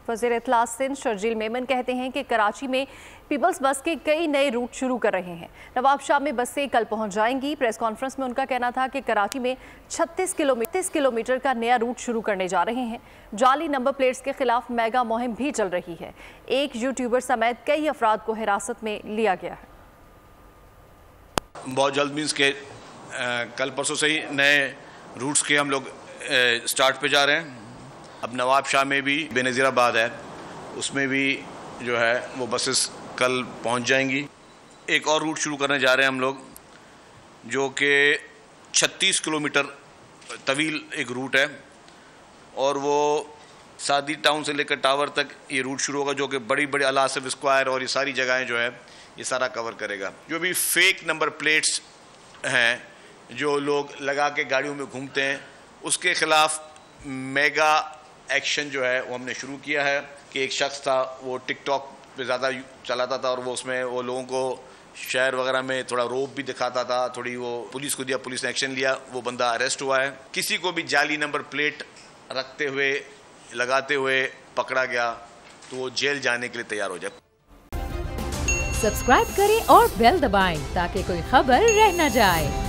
वज़ीर इत्तलात सिंध शर्जील मेमन कहते हैं कि कराची में पीपल्स बस के कई नए रूट शुरू कर रहे हैं। नवाब शाह में बसें कल पहुंच जाएंगी। प्रेस कॉन्फ्रेंस में उनका कहना था कि कराची में 36 किलोमीटर का नया रूट शुरू करने जा रहे हैं। जाली नंबर प्लेट्स के खिलाफ मेगा मुहिम भी चल रही है। एक यूट्यूबर समेत कई अफराद को हिरासत में लिया गया है। बहुत जल्द मीन्स के कल परसों से ही नए रूट्स के हम लोग स्टार्ट पे जा रहे हैं। अब नवाब शाह में भी बेनज़ीराबाद है, उसमें भी जो है वो बसेस कल पहुंच जाएंगी। एक और रूट शुरू करने जा रहे हैं हम लोग, जो कि 36 किलोमीटर तवील एक रूट है और वो सादी टाउन से लेकर टावर तक ये रूट शुरू होगा, जो कि बड़ी बड़ी अल आसिफ स्क्वायर और ये सारी जगहें जो है ये सारा कवर करेगा। जो भी फेक नंबर प्लेट्स हैं जो लोग लगा के गाड़ियों में घूमते हैं, उसके ख़िलाफ़ मेगा एक्शन जो है वो हमने शुरू किया है। कि एक शख्स था वो टिकटॉक पे ज़्यादा चलाता था और वो उसमें वो लोगों को शहर वगैरह में थोड़ा रोब भी दिखाता था, थोड़ी वो पुलिस को दिया, पुलिस ने एक्शन लिया, वो बंदा अरेस्ट हुआ है। किसी को भी जाली नंबर प्लेट रखते हुए लगाते हुए पकड़ा गया तो वो जेल जाने के लिए तैयार हो जाए। सब्सक्राइब करें और बेल दबाएं ताकि कोई खबर रह न जाए।